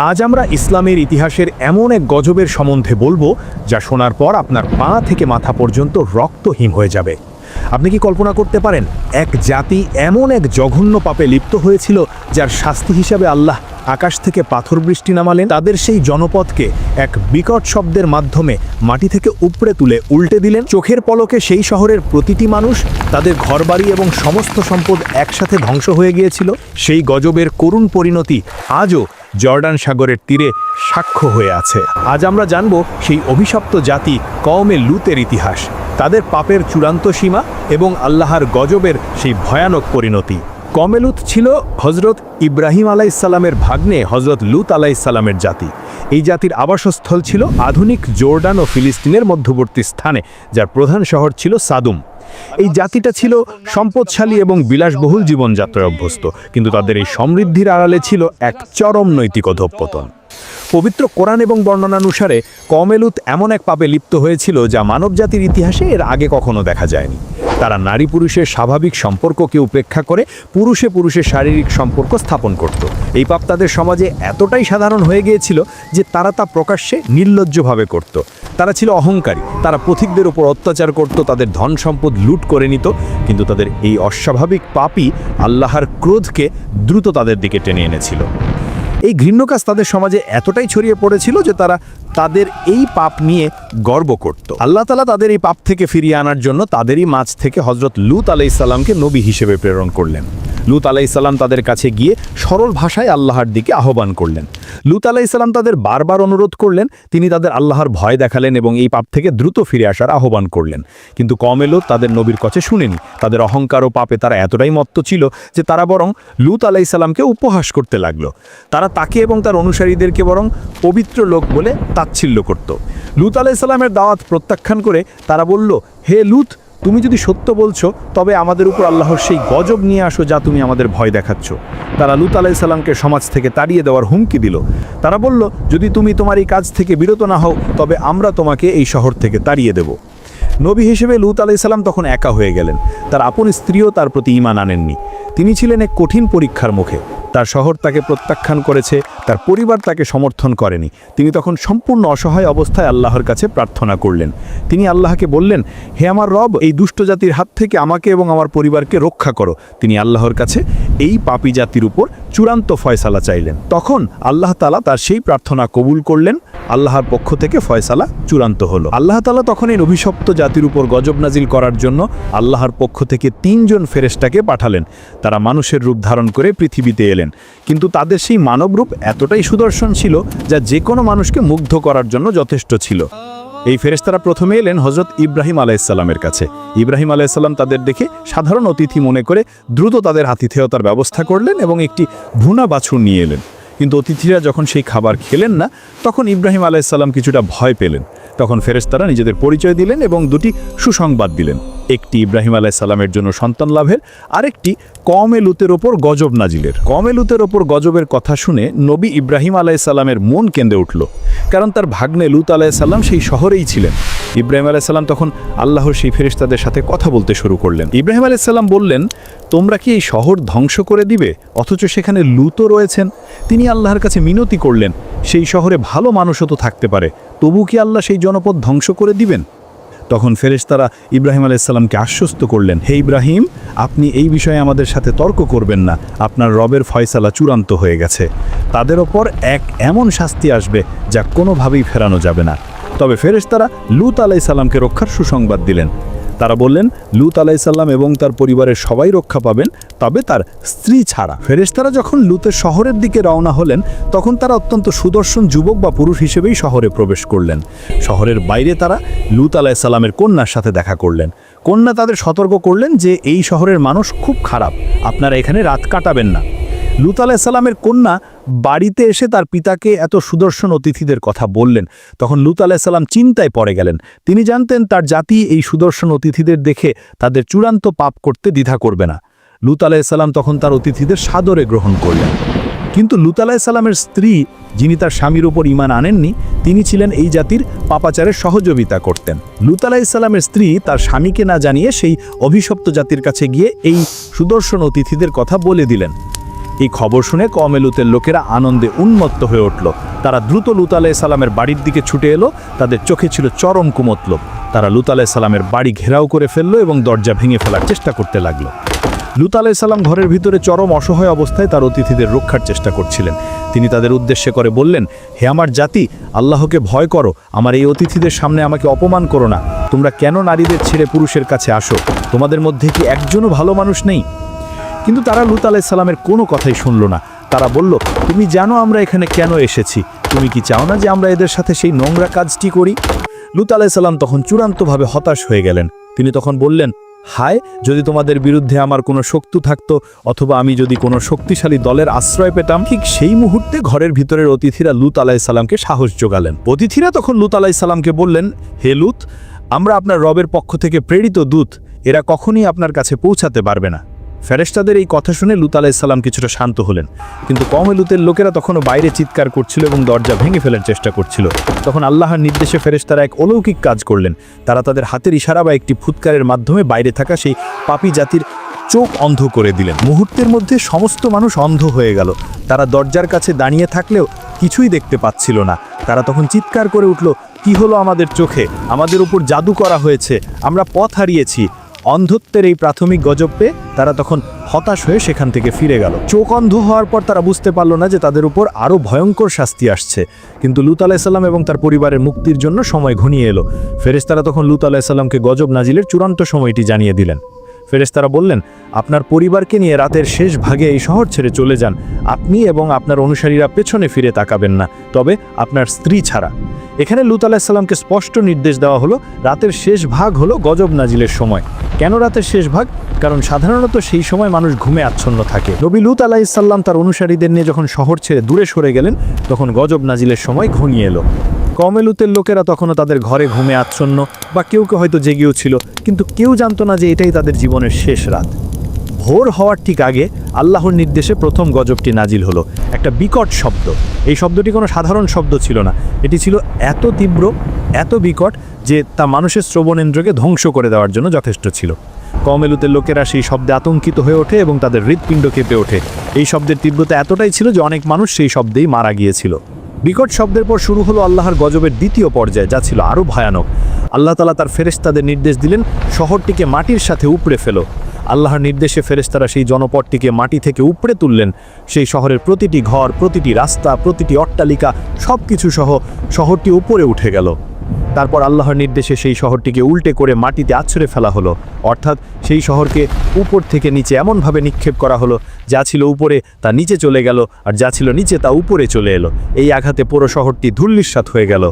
আজ আমরা ইসলামের ইতিহাসের এমন এক গজবের সম্বন্ধে বলবো যা শোনার পর আপনার পা থেকে মাথা পর্যন্ত রক্তহীন হয়ে যাবে। আপনি কি কল্পনা করতে পারেন এক জাতি এমন এক জঘন্য পাপে লিপ্ত হয়েছিল যার শাস্তি হিসাবে আল্লাহ আকাশ থেকে পাথর বৃষ্টি নামালেন? তাদের সেই জনপদকে এক বিকট শব্দের মাধ্যমে মাটি থেকে উপড়ে তুলে উল্টে দিলেন। চোখের পলকে সেই শহরের প্রতিটি মানুষ, তাদের ঘরবাড়ি এবং সমস্ত সম্পদ একসাথে ধ্বংস হয়ে গিয়েছিল। সেই গজবের করুণ পরিণতি আজও জর্ডান সাগরের তীরে সাক্ষ্য হয়ে আছে। আজ আমরা জানব সেই অভিশপ্ত জাতি কওমে লুতের ইতিহাস, তাদের পাপের চূড়ান্ত সীমা এবং আল্লাহর গজবের সেই ভয়ানক পরিণতি। কওমে লুত ছিল হজরত ইব্রাহিম আলাইসাল্লামের ভাগ্নে হজরত লুত আলাইসাল্লামের জাতি। এই জাতির আবাসস্থল ছিল আধুনিক জর্ডান ও ফিলিস্তিনের মধ্যবর্তী স্থানে, যার প্রধান শহর ছিল সাদুম। এই জাতিটা ছিল সম্পদশালী এবং বিলাসবহুল জীবনযাত্রায় অভ্যস্ত, কিন্তু তাদের এই সমৃদ্ধির আড়ালে ছিল এক চরম নৈতিক অধঃপতন। পবিত্র কোরআন এবং বর্ণনানুসারে কওমে লুত এমন এক পাপে লিপ্ত হয়েছিল যা মানবজাতির ইতিহাসে এর আগে কখনো দেখা যায়নি। তারা নারী পুরুষের স্বাভাবিক সম্পর্ককে উপেক্ষা করে পুরুষে পুরুষের শারীরিক সম্পর্ক স্থাপন করত। এই পাপ তাদের সমাজে এতটাই সাধারণ হয়ে গিয়েছিল যে তারা তা প্রকাশ্যে নির্লজ্জভাবে করত। তারা ছিল অহংকারী, তারা পথিকদের উপর অত্যাচার করত, তাদের ধন সম্পদ লুট করে নিত। কিন্তু তাদের এই অস্বাভাবিক পাপই আল্লাহর ক্রোধকে দ্রুত তাদের দিকে টেনে এনেছিল। এই ঘৃণ্য কাজ তাদের সমাজে এতটাই ছড়িয়ে পড়েছিল যে তারা তাদের এই পাপ নিয়ে গর্ব করত। আল্লাহ তাআলা তাদের এই পাপ থেকে ফিরিয়ে আনার জন্য তাদেরই মাঝ থেকে হজরত লুত আলাইসাল্লামকে নবী হিসেবে প্রেরণ করলেন। লুত আলাইসাল্লাম তাদের কাছে গিয়ে সরল ভাষায় আল্লাহর দিকে আহ্বান করলেন। লুত আলাইসাল্লাম তাদের বারবার অনুরোধ করলেন, তিনি তাদের আল্লাহর ভয় দেখালেন এবং এই পাপ থেকে দ্রুত ফিরে আসার আহ্বান করলেন। কিন্তু কওমে লুত তাদের নবীর কাছে শুনেনি। তাদের অহংকার ও পাপে তারা এতটাই মত্ত ছিল যে তারা বরং লুত আলাইসাল্লামকে উপহাস করতে লাগলো। তারা তাকে এবং তার অনুসারীদেরকে বরং পবিত্র লোক বলে তাচ্ছিল্য করত। লুত আলাইসাল্লামের দাওয়াত প্রত্যাখ্যান করে তারা বলল, হে লুত, তুমি যদি সত্য বলছো তবে আমাদের উপর আল্লাহর সেই গজব নিয়ে আসো যা তুমি আমাদের ভয় দেখাচ্ছ। তারা লুত আলাইসাল্লামকে সমাজ থেকে তাড়িয়ে দেওয়ার হুমকি দিল। তারা বলল, যদি তুমি তোমার এই কাজ থেকে বিরত না হও তবে আমরা তোমাকে এই শহর থেকে তাড়িয়ে দেব। নবী হিসেবে লুত আলাইসাল্লাম তখন একা হয়ে গেলেন। তার আপন স্ত্রীও তার প্রতি ঈমান আনেননি। তিনি ছিলেন এক কঠিন পরীক্ষার মুখে। তার শহর তাকে প্রত্যাখ্যান করেছে, তার পরিবার তাকে সমর্থন করেনি। তিনি তখন সম্পূর্ণ অসহায় অবস্থায় আল্লাহর কাছে প্রার্থনা করলেন। তিনি আল্লাহকে বললেন, হে আমার রব, এই দুষ্ট জাতির হাত থেকে আমাকে এবং আমার পরিবারকে রক্ষা করো। তিনি আল্লাহর কাছে এই পাপী জাতির উপর চূড়ান্ত ফয়সালা চাইলেন। তখন আল্লাহ তাআলা তার সেই প্রার্থনা কবুল করলেন। আল্লাহর পক্ষ থেকে ফয়সালা চূড়ান্ত হলো। আল্লাহ তাআলা তখন এই অভিশপ্ত জাতির উপর গজব নাজিল করার জন্য আল্লাহর পক্ষ থেকে 3 জন ফেরেশতাকে পাঠালেন। তারা মানুষের রূপ ধারণ করে পৃথিবীতে এলেন, কিন্তু তাদের সেই মানব রূপ এতটাই সুদর্শন ছিল যা যে কোনো মানুষকে মুগ্ধ করার জন্য যথেষ্ট ছিল। এই ফেরেশতারা প্রথমে এলেন হজরত ইব্রাহিম আলাইসাল্লামের কাছে। ইব্রাহিম আলাইসাল্লাম তাদের দেখে সাধারণ অতিথি মনে করে দ্রুত তাদের আতিথেয়তার ব্যবস্থা করলেন এবং একটি ভুনা বাছুর নিয়ে এলেন। কিন্তু অতিথিরা যখন সেই খাবার খেলেন না, তখন ইব্রাহিম আলাইসাল্লাম কিছুটা ভয় পেলেন। তখন ফেরেশতারা নিজেদের পরিচয় দিলেন এবং 2টি সুসংবাদ দিলেন। একটি ইব্রাহিম আলাইসাল্লামের জন্য সন্তান লাভের, আরেকটি কওমে লুতের ওপর গজব নাজিলের। কওমে লুতের ওপর গজবের কথা শুনে নবী ইব্রাহিম আলাইসাল্লামের মন কেঁদে উঠল, কারণ তার ভাগ্নে লুত আলাইসাল্লাম সেই শহরেই ছিলেন। ইব্রাহিম আলাইসাল্লাম তখন আল্লাহর সেই ফেরেশতাদের সাথে কথা বলতে শুরু করলেন। ইব্রাহিম আলাইসাল্লাম বললেন, তোমরা কি এই শহর ধ্বংস করে দিবে, অথচ সেখানে লুতও রয়েছেন? তিনি আল্লাহর কাছে মিনতি করলেন, সেই শহরে ভালো মানুষও তো থাকতে পারে, তবু কি আল্লাহ সেই জনপদ ধ্বংস করে দিবেন? তখন ফেরেশতারা ইব্রাহিম আলাইসাল্লামকে আশ্বস্ত করলেন, হে ইব্রাহিম, আপনি এই বিষয়ে আমাদের সাথে তর্ক করবেন না। আপনার রবের ফয়সালা চূড়ান্ত হয়ে গেছে। তাদের ওপর এক এমন শাস্তি আসবে যা কোনোভাবেই ফেরানো যাবে না। তবে ফেরেশতারা লুত আলাইসাল্লামকে রক্ষার সুসংবাদ দিলেন। তারা বললেন, লুত আলাইসাল্লাম এবং তার পরিবারের সবাই রক্ষা পাবেন, তবে তার স্ত্রী ছাড়া। ফেরেশতারা যখন লুতের শহরের দিকে রওনা হলেন, তখন তারা অত্যন্ত সুদর্শন যুবক বা পুরুষ হিসেবেই শহরে প্রবেশ করলেন। শহরের বাইরে তারা লুত আলাইসাল্লামের কন্যার সাথে দেখা করলেন। কন্যা তাদের সতর্ক করলেন যে এই শহরের মানুষ খুব খারাপ, আপনারা এখানে রাত কাটাবেন না। লুত আলাইসাল্লামের কন্যা বাড়িতে এসে তার পিতাকে এত সুদর্শন অতিথিদের কথা বললেন। তখন লুত আলাইসাল্লাম চিন্তায় পড়ে গেলেন। তিনি জানতেন তার জাতি এই সুদর্শন অতিথিদের দেখে তাদের চূড়ান্ত পাপ করতে দ্বিধা করবে না। লুত আলাইসাল্লাম তখন তার অতিথিদের সাদরে গ্রহণ করলেন। কিন্তু লুত আলাইসাল্লামের স্ত্রী, যিনি তার স্বামীর উপর ঈমান আনেননি, তিনি ছিলেন এই জাতির পাপাচারের সহযোগিতা করতেন। লুত আলাইসাল্লামের স্ত্রী তার স্বামীকে না জানিয়ে সেই অভিশপ্ত জাতির কাছে গিয়ে এই সুদর্শন অতিথিদের কথা বলে দিলেন। এই খবর শুনে কওমে লুতের লোকেরা আনন্দে উন্মত্ত হয়ে উঠল। তারা দ্রুত লূত আলাইহিস সালামের বাড়ির দিকে ছুটে এলো। তাদের চোখে ছিল চরম কুমতলব। তারা লূত আলাইহিস সালামের বাড়ি ঘেরাও করে ফেললো এবং দরজা ভেঙে ফেলার চেষ্টা করতে লাগলো। লূত আলাইহিস সালাম ঘরের ভিতরে চরম অসহায় অবস্থায় তার অতিথিদের রক্ষার চেষ্টা করছিলেন। তিনি তাদের উদ্দেশ্যে করে বললেন, হে আমার জাতি, আল্লাহকে ভয় করো, আমার এই অতিথিদের সামনে আমাকে অপমান করো না। তোমরা কেন নারীদের ছেড়ে পুরুষের কাছে আসো? তোমাদের মধ্যে কি একজনও ভালো মানুষ নেই? কিন্তু তারা লূত আলাইহিস সালামের কোনো কথাই শুনল না। তারা বলল, তুমি জানো আমরা এখানে কেন এসেছি? তুমি কি চাও না যে আমরা এদের সাথে সেই নোংরা কাজটি করি? লূত আলাইহিস সালাম তখন চূড়ান্তভাবে হতাশ হয়ে গেলেন। তিনি তখন বললেন, হায়, যদি তোমাদের বিরুদ্ধে আমার কোনো শক্তি থাকতো, অথবা আমি যদি কোনো শক্তিশালী দলের আশ্রয় পেতাম। ঠিক সেই মুহূর্তে ঘরের ভিতরের অতিথিরা লূত আলাইহিস সালামকে সাহস জোগালেন। অতিথিরা তখন লূত আলাইহিস সালামকে বললেন, হে লূত, আমরা আপনার রবের পক্ষ থেকে প্রেরিত দূত, এরা কখনই আপনার কাছে পৌঁছাতে পারবে না। ফেরেশতাদের এই কথা শুনে লূত আলাইহিস সালাম কিছুটা শান্ত হলেন, কিন্তু কওমে লূতের লোকেরা তখনও বাইরে চিৎকার করছিল এবং দরজা ভেঙে ফেলার চেষ্টা করছিল। তখন আল্লাহর নির্দেশে ফেরেশতারা এক অলৌকিক কাজ করলেন। তারা তাদের হাতের ইশারা বা একটি ফুৎকারের মাধ্যমে বাইরে থাকা সেই পাপী জাতির চোখ অন্ধ করে দিলেন। মুহূর্তের মধ্যে সমস্ত মানুষ অন্ধ হয়ে গেল। তারা দরজার কাছে দাঁড়িয়ে থাকলেও কিছুই দেখতে পাচ্ছিল না। তারা তখন চিৎকার করে উঠল, কি হলো আমাদের চোখে? আমাদের উপর জাদু করা হয়েছে, আমরা পথ হারিয়েছি। অন্ধত্বের এই প্রাথমিক গজব পেয়ে তারা তখন হতাশ হয়ে সেখান থেকে ফিরে গেল। চোখ অন্ধ হওয়ার পর তারা বুঝতে পারল না যে তাদের উপর আরও ভয়ঙ্কর শাস্তি আসছে। কিন্তু লূত আলাইহিস সালাম এবং তার পরিবারের মুক্তির জন্য সময় ঘনিয়ে এলো। ফেরেশতারা তখন লূত আলাইহিস সালামকে গজব নাজিলের চূড়ান্ত সময়টি জানিয়ে দিলেন। ফেরেশতারা বললেন, আপনার পরিবারকে নিয়ে রাতের শেষ ভাগে এই শহর ছেড়ে চলে যান। আপনি এবং আপনার অনুসারীরা পেছনে ফিরে তাকাবেন না, তবে আপনার স্ত্রী ছাড়া। এখানে লূত আলাইহিস সালামকে স্পষ্ট নির্দেশ দেওয়া হলো, রাতের শেষ ভাগ হলো গজব নাজিলের সময়। কেন রাতের শেষ ভাগ? কারণ সাধারণত সেই সময় মানুষ ঘুমে আচ্ছন্ন থাকে। নবী লূত আলাইহিস সালাম তার অনুসারীদের নিয়ে যখন শহর ছেড়ে দূরে সরে গেলেন, তখন গজব নাজিলের সময় ঘনিয়ে এলো। কওমে লূতের লোকেরা তখনও তাদের ঘরে ঘুমে আচ্ছন্ন, বা কেউ কেউ হয়তো জেগেও ছিল, কিন্তু কেউ জানতো না যে এটাই তাদের জীবনের শেষ রাত। ভোর হওয়ার ঠিক আগে আল্লাহর নির্দেশে প্রথম গজবটি নাজিল হলো। একটা বিকট শব্দ। এই শব্দটি কোনো সাধারণ শব্দ ছিল না। এটি ছিল এত তীব্র, এত বিকট যে তা মানুষের শ্রবণেন্দ্রকে ধ্বংস করে দেওয়ার জন্য যথেষ্ট ছিল। কওমে লূতের লোকেরা সেই শব্দে আতঙ্কিত হয়ে ওঠে এবং তাদের হৃৎপিণ্ড কেঁপে ওঠে। এই শব্দের তীব্রতা এতটাই ছিল যে অনেক মানুষ সেই শব্দেই মারা গিয়েছিল। বিকট শব্দের পর শুরু হলো আল্লাহর গজবের দ্বিতীয় পর্যায়, যা ছিল আরও ভয়ানক। আল্লাহ তাআলা তার ফেরেশতাদের নির্দেশ দিলেন, শহরটিকে মাটির সাথে উপড়ে ফেলো। আল্লাহর নির্দেশে ফেরেশতারা সেই জনপদটিকে মাটি থেকে উপড়ে তুললেন। সেই শহরের প্রতিটি ঘর, প্রতিটি রাস্তা, প্রতিটি অট্টালিকা, সব কিছু সহ শহরটি উপরে উঠে গেল। তারপর আল্লাহর নির্দেশে সেই শহরটিকে উল্টে করে মাটিতে আছড়ে ফেলা হলো। অর্থাৎ সেই শহরকে উপর থেকে নিচে এমনভাবে নিক্ষেপ করা হলো, যা ছিল উপরে তা নিচে চলে গেল, আর যা ছিল নিচে তা উপরে চলে এলো। এই আঘাতে পুরো শহরটি ধূলিসাৎ হয়ে গেল।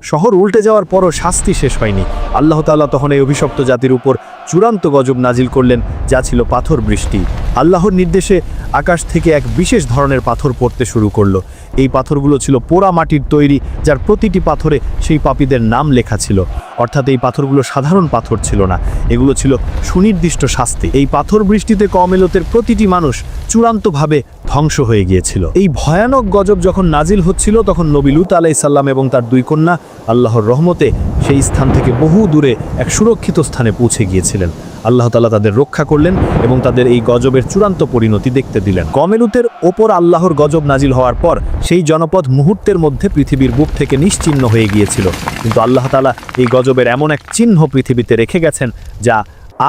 শহর উল্টে যাওয়ার পরও শাস্তি শেষ হয়নি। আল্লাহ তাআলা তখন এই অভিশপ্ত জাতির উপর চূড়ান্ত গজব নাজিল করলেন, যা ছিল পাথর বৃষ্টি। আল্লাহর নির্দেশে আকাশ থেকে এক বিশেষ ধরনের পাথর পড়তে শুরু করলো। এই পাথরগুলো ছিল পোড়া মাটির তৈরি, যার প্রতিটি পাথরে সেই পাপীদের নাম লেখা ছিল। অর্থাৎ এই পাথরগুলো সাধারণ পাথর ছিল না, এগুলো ছিল সুনির্দিষ্ট শাস্তি। এই পাথর বৃষ্টিতে কওমে লূতের প্রতিটি মানুষ চূড়ান্তভাবে ধ্বংস হয়ে গিয়েছিল। এই ভয়ানক গজব যখন নাজিল হচ্ছিল, তখন নবী লূত আলাইহিস সালাম এবং তার দুই কন্যা আল্লাহর রহমতে সেই স্থান থেকে বহু দূরে এক সুরক্ষিত স্থানে পৌঁছে গিয়েছিলেন। আল্লাহ তাআলা তাদের রক্ষা করলেন এবং তাদের এই গজবের চূড়ান্ত পরিণতি দেখতে দিলেন। কওমে লূতের ওপর আল্লাহর গজব নাজিল হওয়ার পর সেই জনপদ মুহূর্তের মধ্যে পৃথিবীর বুক থেকে নিশ্চিহ্ন হয়ে গিয়েছিল। কিন্তু আল্লাহ তাআলা এই গজবের এমন এক চিহ্ন পৃথিবীতে রেখে গেছেন, যা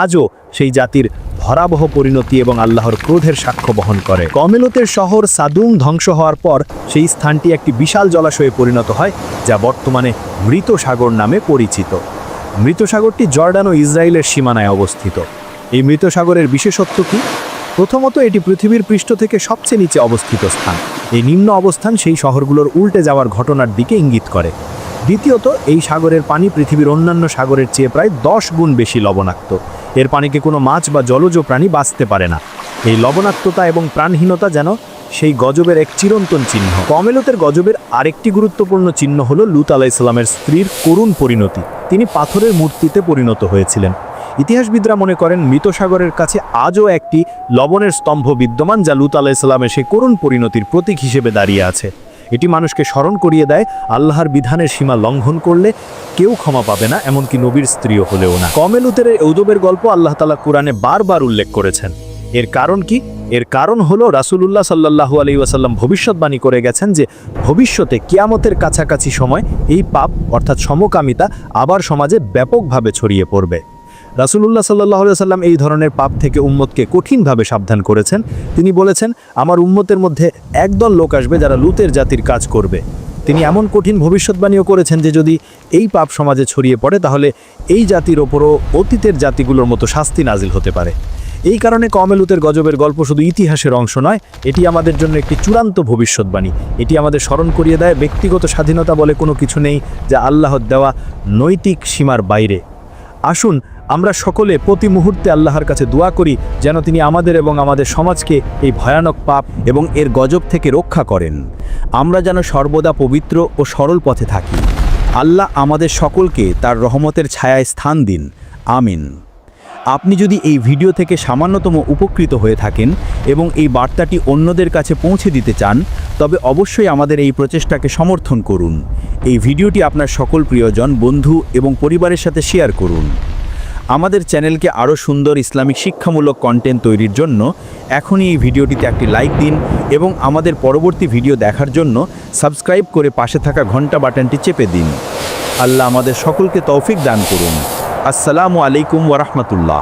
আজও সেই জাতির ভয়াবহ পরিণতি এবং আল্লাহর ক্রোধের সাক্ষ্য বহন করে। কওমে লূতের শহর সাদুম ধ্বংস হওয়ার পর সেই স্থানটি একটি বিশাল জলাশয়ে পরিণত হয়, যা বর্তমানে মৃত সাগর নামে পরিচিত। মৃত সাগরটি জর্ডান ও ইসরায়েলের সীমানায় অবস্থিত। এই মৃত সাগরের বিশেষত্ব কি? প্রথমত, এটি পৃথিবীর পৃষ্ঠ থেকে সবচেয়ে নিচে অবস্থিত স্থান। এই নিম্ন অবস্থান সেই শহরগুলোর উল্টে যাওয়ার ঘটনার দিকে ইঙ্গিত করে। দ্বিতীয়ত, এই সাগরের পানি পৃথিবীর অন্যান্য সাগরের চেয়ে প্রায় 10 গুণ বেশি লবণাক্ত। এর পানিকে কোনো মাছ বা জলজ প্রাণী বাঁচতে পারে না। এই লবণাক্ততা এবং প্রাণহীনতা যেন সেই গজবের এক চিরন্তন চিহ্ন। কওমে লূতের গজবের আরেকটি গুরুত্বপূর্ণ চিহ্ন হলো লূত আলাইহিস সালামের স্ত্রীর করুণ পরিণতি। তিনি পাথরের মূর্তিতে পরিণত হয়েছিলেন। ইতিহাসবিদরা মনে করেন মৃত সাগরের কাছে আজও একটি লবণের স্তম্ভ বিদ্যমান, যা লূত আলাইহিস সালামের সেই করুণ পরিণতির প্রতীক হিসেবে দাঁড়িয়ে আছে। এটি মানুষকে স্মরণ করিয়ে দেয়, আল্লাহর বিধানের সীমা লঙ্ঘন করলে কেউ ক্ষমা পাবে না, এমনকি নবীর স্ত্রীও হলেও না। কওমে লূতের এই ঔদবের গল্প আল্লাহ তাআলা কুরআনে বারবার উল্লেখ করেছেন। এর কারণ কি? এর কারণ হলো রাসূলুল্লাহ সাল্লাল্লাহু আলাইহি ওয়াসাল্লাম ভবিষ্যৎবাণী করে গেছেন যে ভবিষ্যতে কিয়ামতের কাছাকাছি সময় এই পাপ অর্থাৎ সমকামিতা আবার সমাজে ব্যাপকভাবে ছড়িয়ে পড়বে। রাসূলুল্লাহ সাল্লাল্লাহু আলাইহি ওয়াসাল্লাম এই ধরনের পাপ থেকে উম্মতকে কঠিনভাবে সাবধান করেছেন। তিনি বলেছেন, আমার উম্মতের মধ্যে একদল লোক আসবে যারা লুতের জাতির কাজ করবে। তিনি এমন কঠিন ভবিষ্যৎবাণীও করেছেন যে যদি এই পাপ সমাজে ছড়িয়ে পড়ে তাহলে এই জাতির ওপরও অতীতের জাতিগুলোর মতো শাস্তি নাজিল হতে পারে। এই কারণে কওমে লুতের গজবের গল্প শুধু ইতিহাসের অংশ নয়, এটি আমাদের জন্য একটি চূড়ান্ত ভবিষ্যৎবাণী। এটি আমাদের স্মরণ করিয়ে দেয় ব্যক্তিগত স্বাধীনতা বলে কোনো কিছু নেই যা আল্লাহর দেওয়া নৈতিক সীমার বাইরে। আসুন আমরা সকলে প্রতি মুহূর্তে আল্লাহর কাছে দোয়া করি যেন তিনি আমাদের এবং আমাদের সমাজকে এই ভয়ানক পাপ এবং এর গজব থেকে রক্ষা করেন। আমরা যেন সর্বদা পবিত্র ও সরল পথে থাকি। আল্লাহ আমাদের সকলকে তার রহমতের ছায়ায় স্থান দিন। আমিন। আপনি যদি এই ভিডিও থেকে সামান্যতম উপকৃত হয়ে থাকেন এবং এই বার্তাটি অন্যদের কাছে পৌঁছে দিতে চান, তবে অবশ্যই আমাদের এই প্রচেষ্টাকে সমর্থন করুন। এই ভিডিওটি আপনার সকল প্রিয়জন, বন্ধু এবং পরিবারের সাথে শেয়ার করুন। আমাদের চ্যানেলকে আরও সুন্দর ইসলামিক শিক্ষামূলক কন্টেন্ট তৈরির জন্য এখনই এই ভিডিওটিতে একটি লাইক দিন এবং আমাদের পরবর্তী ভিডিও দেখার জন্য সাবস্ক্রাইব করে পাশে থাকা ঘন্টা বাটনটি চেপে দিন। আল্লাহ আমাদের সকলকে তৌফিক দান করুন। আসসালামু আলাইকুম ওয়া রাহমাতুল্লাহ।